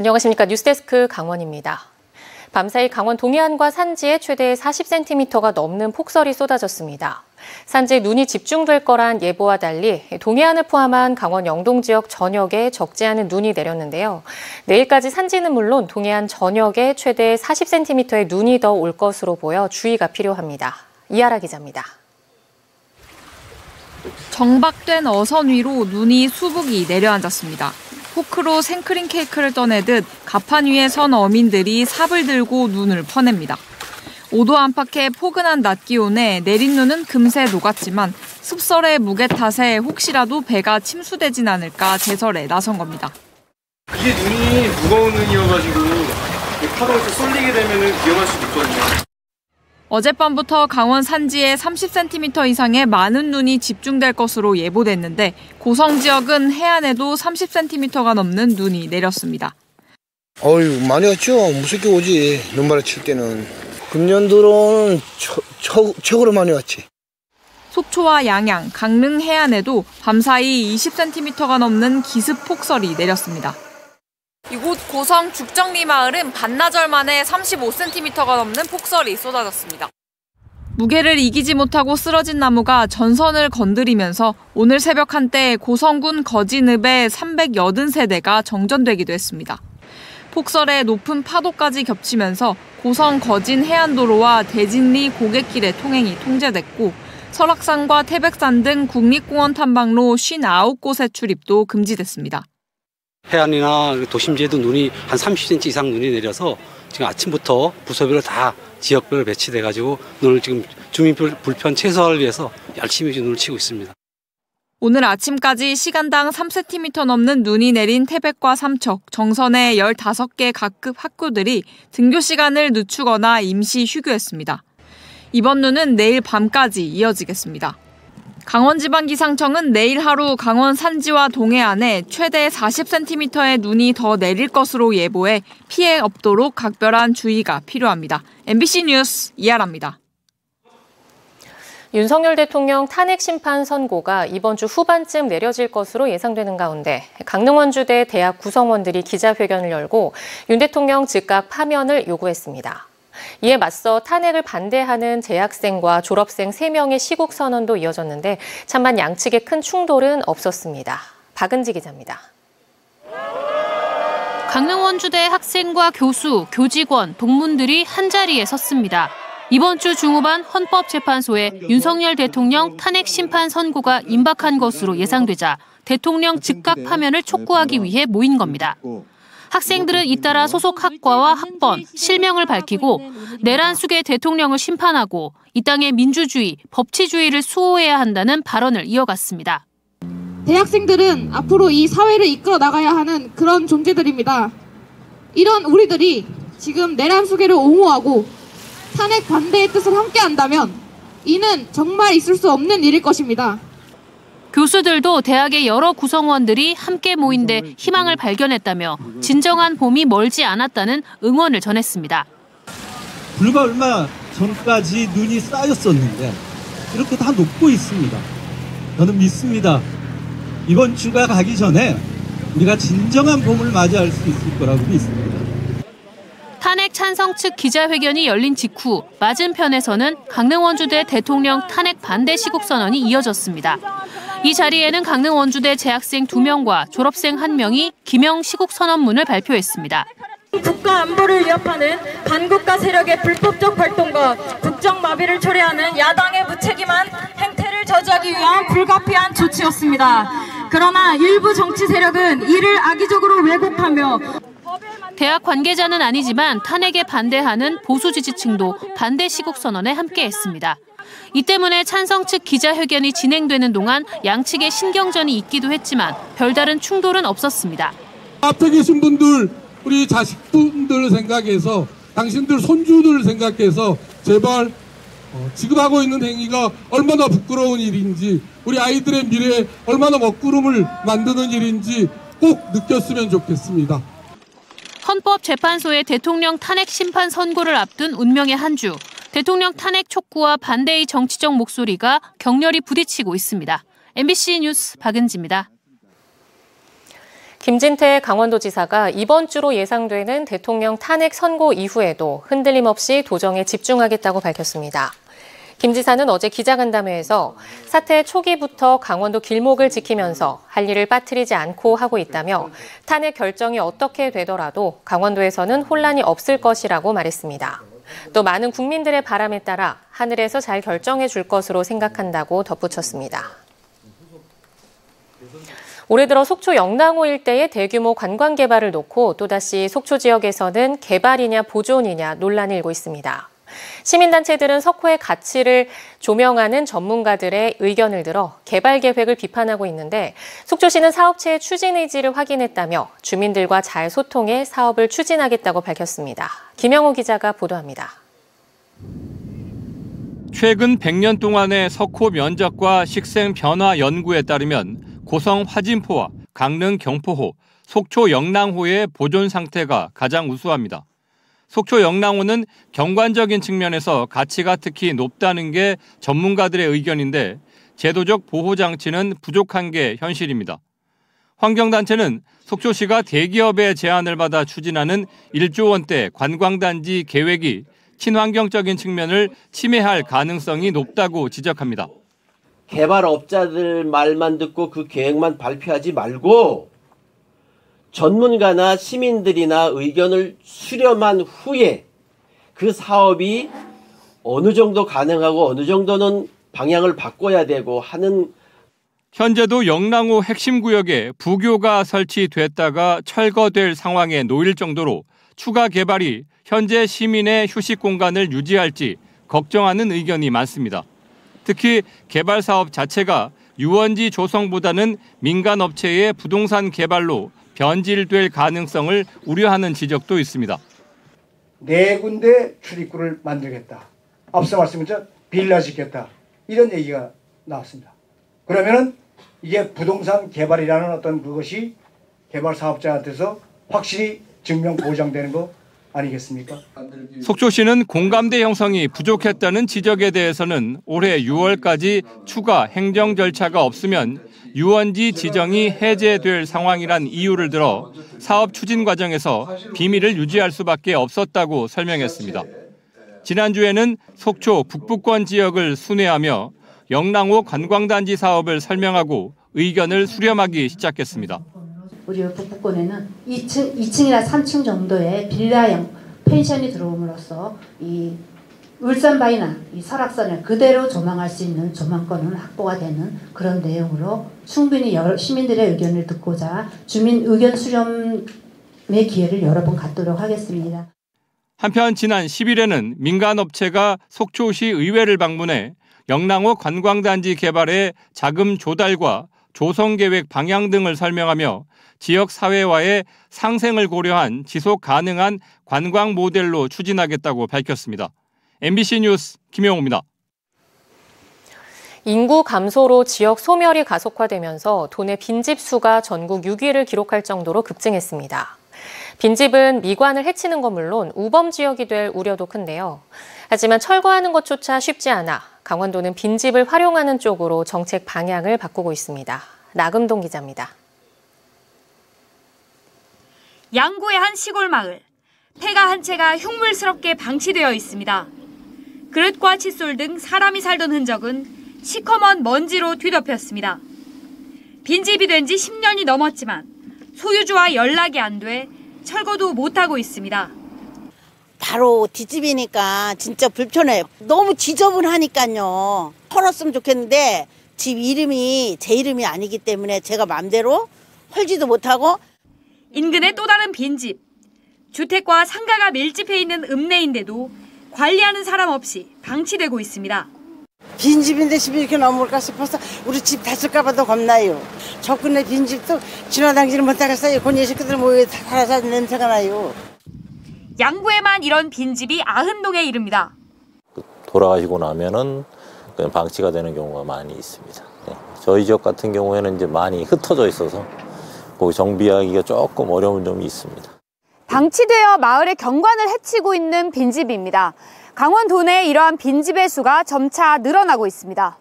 안녕하십니까. 뉴스데스크 강원입니다. 밤사이 강원 동해안과 산지에 최대 40cm가 넘는 폭설이 쏟아졌습니다. 산지에 눈이 집중될 거란 예보와 달리 동해안을 포함한 강원 영동 지역 전역에 적지 않은 눈이 내렸는데요. 내일까지 산지는 물론 동해안 전역에 최대 40cm의 눈이 더 올 것으로 보여 주의가 필요합니다. 이하라 기자입니다. 정박된 어선 위로 눈이 수북이 내려앉았습니다. 포크로 생크림 케이크를 떠내듯 가판 위에 선 어민들이 삽을 들고 눈을 퍼냅니다. 5도 안팎의 포근한 낮 기온에 내린 눈은 금세 녹았지만 습설의 무게 탓에 혹시라도 배가 침수되진 않을까 제설에 나선 겁니다. 이게 눈이 무거운 눈이어가지고 파도에서 쏠리게 되면 위험할 수도 있거든요. 어젯밤부터 강원 산지에 30cm 이상의 많은 눈이 집중될 것으로 예보됐는데 고성 지역은 해안에도 30cm가 넘는 눈이 내렸습니다. 많이 왔죠. 무섭게 오지. 눈발에 칠 때는. 금년도로는 최고로 많이 왔지. 속초와 양양, 강릉 해안에도 밤사이 20cm가 넘는 기습 폭설이 내렸습니다. 이곳 고성 죽정리 마을은 반나절 만에 35cm가 넘는 폭설이 쏟아졌습니다. 무게를 이기지 못하고 쓰러진 나무가 전선을 건드리면서 오늘 새벽 한때 고성군 거진읍의 380세대가 정전되기도 했습니다. 폭설에 높은 파도까지 겹치면서 고성 거진 해안도로와 대진리 고갯길의 통행이 통제됐고 설악산과 태백산 등 국립공원 탐방로 59곳의 출입도 금지됐습니다. 해안이나 도심지에도 눈이 한 30cm 이상 눈이 내려서 지금 아침부터 부서별로 다 지역별로 배치돼가지고 눈을 지금 주민 불편 최소화를 위해서 열심히 눈을 치고 있습니다. 오늘 아침까지 시간당 3cm 넘는 눈이 내린 태백과 삼척, 정선의 15개 각급 학교들이 등교 시간을 늦추거나 임시 휴교했습니다. 이번 눈은 내일 밤까지 이어지겠습니다. 강원지방기상청은 내일 하루 강원 산지와 동해안에 최대 40cm의 눈이 더 내릴 것으로 예보해 피해 없도록 각별한 주의가 필요합니다. MBC 뉴스 이하라입니다. 윤석열 대통령 탄핵 심판 선고가 이번 주 후반쯤 내려질 것으로 예상되는 가운데 강릉 원주대 대학 구성원들이 기자회견을 열고 윤 대통령 즉각 파면을 요구했습니다. 이에 맞서 탄핵을 반대하는 재학생과 졸업생 3명의 시국 선언도 이어졌는데 찬반 양측의 큰 충돌은 없었습니다. 박은지 기자입니다. 강릉 원주대 학생과 교수, 교직원, 동문들이 한자리에 섰습니다. 이번 주 중후반 헌법재판소에 윤석열 대통령 탄핵 심판 선고가 임박한 것으로 예상되자 대통령 즉각 파면을 촉구하기 위해 모인 겁니다. 학생들은 잇따라 소속 학과와 학번, 실명을 밝히고 내란 숙의 대통령을 심판하고 이 땅의 민주주의, 법치주의를 수호해야 한다는 발언을 이어갔습니다. 대학생들은 앞으로 이 사회를 이끌어 나가야 하는 그런 존재들입니다. 이런 우리들이 지금 내란 숙의를 옹호하고 탄핵 반대의 뜻을 함께한다면 이는 정말 있을 수 없는 일일 것입니다. 교수들도 대학의 여러 구성원들이 함께 모인 데 희망을 발견했다며 진정한 봄이 멀지 않았다는 응원을 전했습니다. 불과 얼마 전까지 눈이 쌓였었는데 이렇게 다 녹고 있습니다. 저는 믿습니다. 이번 주가 가기 전에 우리가 진정한 봄을 맞이할 수 있을 거라고 믿습니다. 탄핵 찬성 측 기자회견이 열린 직후 맞은편에서는 강릉 원주대 대통령 탄핵 반대 시국선언이 이어졌습니다. 이 자리에는 강릉 원주대 재학생 2명과 졸업생 1명이 기명 시국선언문을 발표했습니다. 국가 안보를 위협하는 반국가 세력의 불법적 활동과 국정 마비를 초래하는 야당의 무책임한 행태를 저지하기 위한 불가피한 조치였습니다. 그러나 일부 정치 세력은 이를 악의적으로 왜곡하며 대학 관계자는 아니지만 탄핵에 반대하는 보수 지지층도 반대 시국선언에 함께했습니다. 이 때문에 찬성 측 기자회견이 진행되는 동안 양측의 신경전이 있기도 했지만 별다른 충돌은 없었습니다. 앞에 계신 분들, 우리 자식분들 생각해서 당신들 손주들 생각해서 제발 지금 하고 있는 행위가 얼마나 부끄러운 일인지 우리 아이들의 미래에 얼마나 먹구름을 만드는 일인지 꼭 느꼈으면 좋겠습니다. 헌법재판소의 대통령 탄핵 심판 선고를 앞둔 운명의 한 주. 대통령 탄핵 촉구와 반대의 정치적 목소리가 격렬히 부딪히고 있습니다. MBC 뉴스 박은지입니다. 김진태 강원도지사가 이번 주로 예상되는 대통령 탄핵 선고 이후에도 흔들림 없이 도정에 집중하겠다고 밝혔습니다. 김 지사는 어제 기자간담회에서 사태 초기부터 강원도 길목을 지키면서 할 일을 빠뜨리지 않고 하고 있다며 탄핵 결정이 어떻게 되더라도 강원도에서는 혼란이 없을 것이라고 말했습니다. 또 많은 국민들의 바람에 따라 하늘에서 잘 결정해 줄 것으로 생각한다고 덧붙였습니다. 올해 들어 속초 영랑호 일대의 대규모 관광 개발을 놓고 또다시 속초 지역에서는 개발이냐 보존이냐 논란이 일고 있습니다. 시민단체들은 석호의 가치를 조명하는 전문가들의 의견을 들어 개발 계획을 비판하고 있는데 속초시는 사업체의 추진 의지를 확인했다며 주민들과 잘 소통해 사업을 추진하겠다고 밝혔습니다. 김영호 기자가 보도합니다. 최근 100년 동안의 석호 면적과 식생 변화 연구에 따르면 고성 화진포와 강릉 경포호, 속초 영랑호의 보존 상태가 가장 우수합니다. 속초 영랑호는 경관적인 측면에서 가치가 특히 높다는 게 전문가들의 의견인데 제도적 보호 장치는 부족한 게 현실입니다. 환경단체는 속초시가 대기업의 제안을 받아 추진하는 1조 원대 관광단지 계획이 친환경적인 측면을 침해할 가능성이 높다고 지적합니다. 개발업자들 말만 듣고 그 계획만 발표하지 말고 전문가나 시민들이나 의견을 수렴한 후에 그 사업이 어느 정도 가능하고 어느 정도는 방향을 바꿔야 되고 하는. 현재도 영랑호 핵심 구역에 부교가 설치됐다가 철거될 상황에 놓일 정도로 추가 개발이 현재 시민의 휴식 공간을 유지할지 걱정하는 의견이 많습니다. 특히 개발 사업 자체가 유원지 조성보다는 민간 업체의 부동산 개발로 변질될 가능성을 우려하는 지적도 있습니다. 4군데 출입구를 만들겠다. 앞서 말씀드린 빌라 짓겠다. 이런 얘기가 나왔습니다. 그러면은 이게 부동산 개발이라는 어떤 그것이 개발 사업자한테서 확실히 증명 보장되는 거 아니겠습니까? 속초시는 공감대 형성이 부족했다는 지적에 대해서는 올해 6월까지 추가 행정 절차가 없으면 유원지 지정이 해제될 상황이란 이유를 들어 사업 추진 과정에서 비밀을 유지할 수밖에 없었다고 설명했습니다. 지난주에는 속초 북부권 지역을 순회하며 영랑호 관광단지 사업을 설명하고 의견을 수렴하기 시작했습니다. 우리 북부권에는 2층이나 3층 정도의 빌라형 펜션이 들어옴으로써 이 울산바이나 이 설악산을 그대로 조망할 수 있는 조망권은 확보가 되는 그런 내용으로 충분히 시민들의 의견을 듣고자 주민 의견 수렴의 기회를 여러 번 갖도록 하겠습니다. 한편 지난 10일에는 민간업체가 속초시 의회를 방문해 영랑호 관광단지 개발의 자금 조달과 조성계획 방향 등을 설명하며 지역 사회와의 상생을 고려한 지속 가능한 관광 모델로 추진하겠다고 밝혔습니다. MBC 뉴스 김영호입니다. 인구 감소로 지역 소멸이 가속화되면서 도내 빈집 수가 전국 6위를 기록할 정도로 급증했습니다. 빈집은 미관을 해치는 건 물론 우범 지역이 될 우려도 큰데요. 하지만 철거하는 것조차 쉽지 않아 강원도는 빈집을 활용하는 쪽으로 정책 방향을 바꾸고 있습니다. 나금동 기자입니다. 양구의 한 시골 마을. 폐가 한 채가 흉물스럽게 방치되어 있습니다. 그릇과 칫솔 등 사람이 살던 흔적은 시커먼 먼지로 뒤덮였습니다. 빈집이 된 지 10년이 넘었지만 소유주와 연락이 안 돼 철거도 못하고 있습니다. 바로 뒷집이니까 진짜 불편해요. 너무 지저분하니까요. 헐었으면 좋겠는데 집 이름이 제 이름이 아니기 때문에 제가 마음대로 헐지도 못하고. 인근의 또 다른 빈집. 주택과 상가가 밀집해 있는 읍내인데도 관리하는 사람 없이 방치되고 있습니다. 빈집인데 집이 이렇게 넘어올까 싶어서 우리 집 닫힐까 봐도 겁나요. 접근에 빈집도 지나다니지를 못하겠어요. 고니 식구들 모여 살아서 냄새가 나요. 양구에만 이런 빈집이 90동에 이릅니다. 돌아가시고 나면은 그냥 방치가 되는 경우가 많이 있습니다. 네. 저희 지역 같은 경우에는 이제 많이 흩어져 있어서 거기 정비하기가 조금 어려운 점이 있습니다. 방치되어 마을의 경관을 해치고 있는 빈집입니다. 강원도 내 이러한 빈집의 수가 점차 늘어나고 있습니다.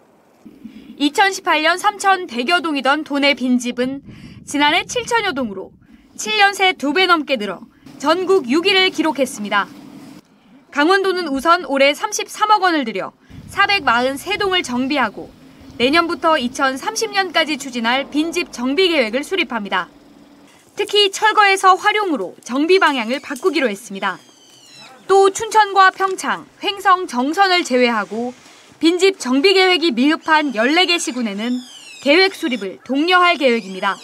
2018년 3,100여 동이던 도내 빈집은 지난해 7천여 동으로 7년 새 2배 넘게 늘어 전국 6위를 기록했습니다. 강원도는 우선 올해 33억 원을 들여 443동을 정비하고 내년부터 2030년까지 추진할 빈집 정비 계획을 수립합니다. 특히 철거에서 활용으로 정비 방향을 바꾸기로 했습니다. 또 춘천과 평창, 횡성, 정선을 제외하고 빈집 정비 계획이 미흡한 14개 시군에는 계획 수립을 독려할 계획입니다.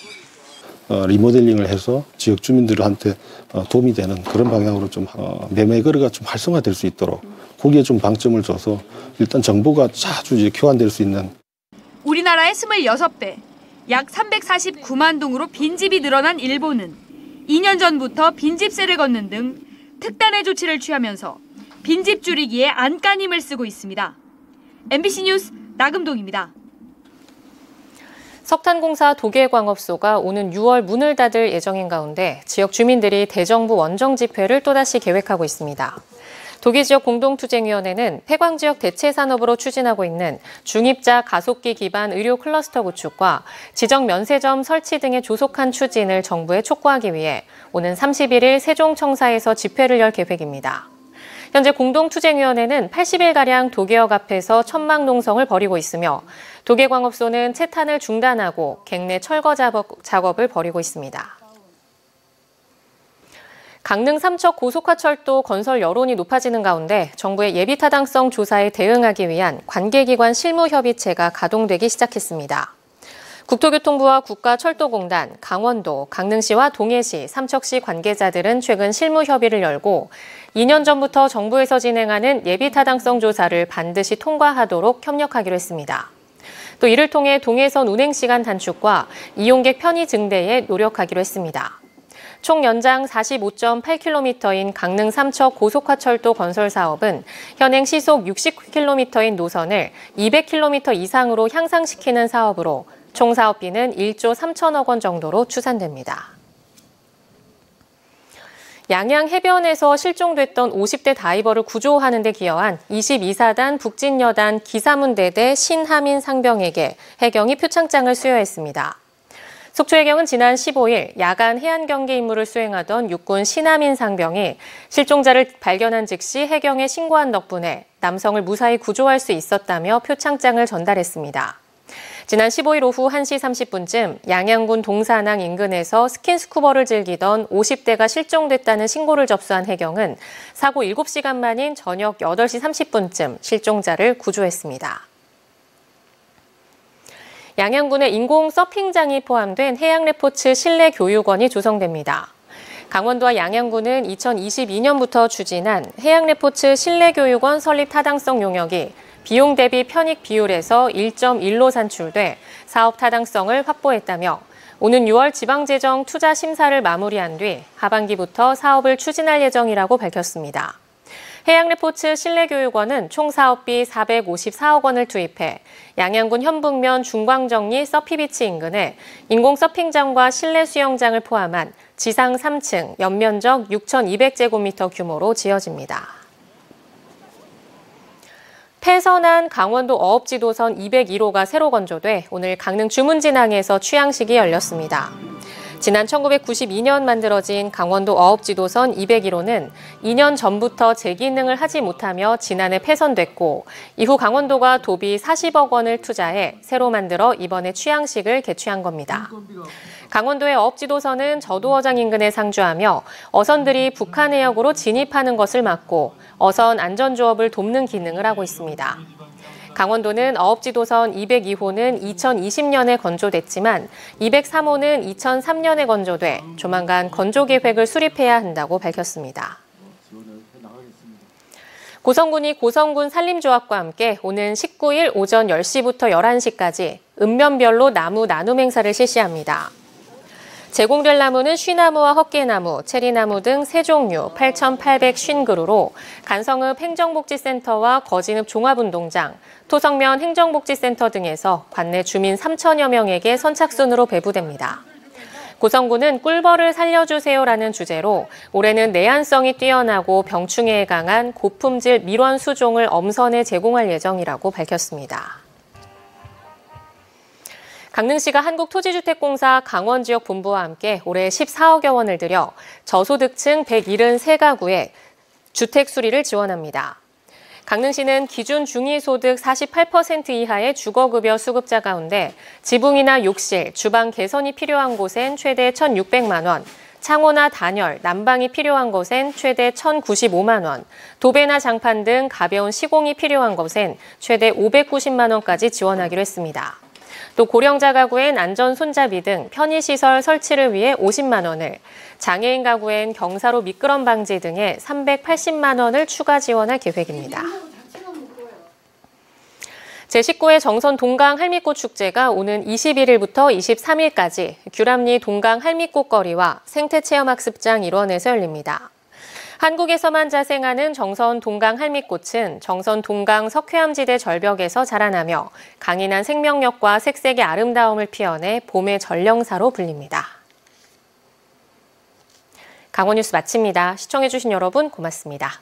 리모델링을 해서 지역 주민들한테 도움이 되는 그런 방향으로 좀 매매 거래가 좀 활성화될 수 있도록 거기에 좀 방점을 줘서 일단 정보가 자주 이제 교환될 수 있는. 우리나라의 26배, 약 349만 동으로 빈집이 늘어난 일본은 2년 전부터 빈집세를 걷는 등 특단의 조치를 취하면서 빈집 줄이기에 안간힘을 쓰고 있습니다. MBC 뉴스 나금동입니다. 석탄공사 도계광업소가 오는 6월 문을 닫을 예정인 가운데 지역 주민들이 대정부 원정 집회를 또다시 계획하고 있습니다. 도계지역 공동투쟁위원회는 폐광지역 대체산업으로 추진하고 있는 중입자 가속기 기반 의료 클러스터 구축과 지정 면세점 설치 등의 조속한 추진을 정부에 촉구하기 위해 오는 31일 세종청사에서 집회를 열 계획입니다. 현재 공동투쟁위원회는 80일가량 도계역 앞에서 천막 농성을 벌이고 있으며 도계광업소는 채탄을 중단하고 갱내 철거 작업을 벌이고 있습니다. 강릉 삼척 고속화철도 건설 여론이 높아지는 가운데 정부의 예비타당성 조사에 대응하기 위한 관계기관 실무협의체가 가동되기 시작했습니다. 국토교통부와 국가철도공단, 강원도, 강릉시와 동해시, 삼척시 관계자들은 최근 실무협의를 열고 2년 전부터 정부에서 진행하는 예비타당성 조사를 반드시 통과하도록 협력하기로 했습니다. 또 이를 통해 동해선 운행시간 단축과 이용객 편의 증대에 노력하기로 했습니다. 총 연장 45.8km인 강릉 삼척 고속화철도 건설 사업은 현행 시속 60km인 노선을 200km 이상으로 향상시키는 사업으로 총 사업비는 1조 3천억 원 정도로 추산됩니다. 양양 해변에서 실종됐던 50대 다이버를 구조하는 데 기여한 22사단 북진여단 기사문대대 신하민 상병에게 해경이 표창장을 수여했습니다. 속초 해경은 지난 15일 야간 해안경계 임무를 수행하던 육군 신하민 상병이 실종자를 발견한 즉시 해경에 신고한 덕분에 남성을 무사히 구조할 수 있었다며 표창장을 전달했습니다. 지난 15일 오후 1시 30분쯤 양양군 동산항 인근에서 스킨스쿠버를 즐기던 50대가 실종됐다는 신고를 접수한 해경은 사고 7시간 만인 저녁 8시 30분쯤 실종자를 구조했습니다. 양양군에 인공 서핑장이 포함된 해양레포츠 실내 교육원이 조성됩니다. 강원도와 양양군은 2022년부터 추진한 해양레포츠 실내교육원 설립 타당성 용역이 비용 대비 편익 비율에서 1.1로 산출돼 사업 타당성을 확보했다며 오는 6월 지방재정 투자 심사를 마무리한 뒤 하반기부터 사업을 추진할 예정이라고 밝혔습니다. 해양레포츠 실내교육원은 총 사업비 454억 원을 투입해 양양군 현북면 중광정리 서피비치 인근에 인공 서핑장과 실내 수영장을 포함한 지상 3층, 연면적 6,200제곱미터 규모로 지어집니다. 폐선한 강원도 어업지도선 201호가 새로 건조돼 오늘 강릉 주문진항에서 취항식이 열렸습니다. 지난 1992년 만들어진 강원도 어업지도선 201호는 2년 전부터 재기능을 하지 못하며 지난해 폐선됐고 이후 강원도가 도비 40억 원을 투자해 새로 만들어 이번에 취항식을 개최한 겁니다. 강원도의 어업지도선은 저도어장 인근에 상주하며 어선들이 북한 해역으로 진입하는 것을 막고 어선 안전조업을 돕는 기능을 하고 있습니다. 강원도는 어업지도선 202호는 2020년에 건조됐지만 203호는 2003년에 건조돼 조만간 건조 계획을 수립해야 한다고 밝혔습니다. 고성군이 고성군 산림조합과 함께 오는 19일 오전 10시부터 11시까지 읍면별로 나무 나눔 행사를 실시합니다. 제공될 나무는 쉬나무와 헛개나무, 체리나무 등 3종류 8,850그루로 간성읍 행정복지센터와 거진읍 종합운동장, 토성면 행정복지센터 등에서 관내 주민 3천여 명에게 선착순으로 배부됩니다. 고성군은 꿀벌을 살려주세요라는 주제로 올해는 내한성이 뛰어나고 병충해에 강한 고품질 밀원 수종을 엄선해 제공할 예정이라고 밝혔습니다. 강릉시가 한국토지주택공사 강원지역본부와 함께 올해 14억여 원을 들여 저소득층 173가구에 주택 수리를 지원합니다. 강릉시는 기준 중위소득 48% 이하의 주거급여 수급자 가운데 지붕이나 욕실, 주방 개선이 필요한 곳엔 최대 1,600만 원, 창호나 단열, 난방이 필요한 곳엔 최대 1,095만 원, 도배나 장판 등 가벼운 시공이 필요한 곳엔 최대 590만 원까지 지원하기로 했습니다. 또 고령자 가구엔 안전 손잡이 등 편의시설 설치를 위해 50만 원을, 장애인 가구엔 경사로 미끄럼 방지 등에 380만 원을 추가 지원할 계획입니다. 제19회 정선 동강 할미꽃 축제가 오는 21일부터 23일까지 규람리 동강 할미꽃거리와 생태체험학습장 일원에서 열립니다. 한국에서만 자생하는 정선 동강 할미꽃은 정선 동강 석회암지대 절벽에서 자라나며 강인한 생명력과 색색의 아름다움을 피워내 봄의 전령사로 불립니다. 강원 뉴스 마칩니다. 시청해주신 여러분 고맙습니다.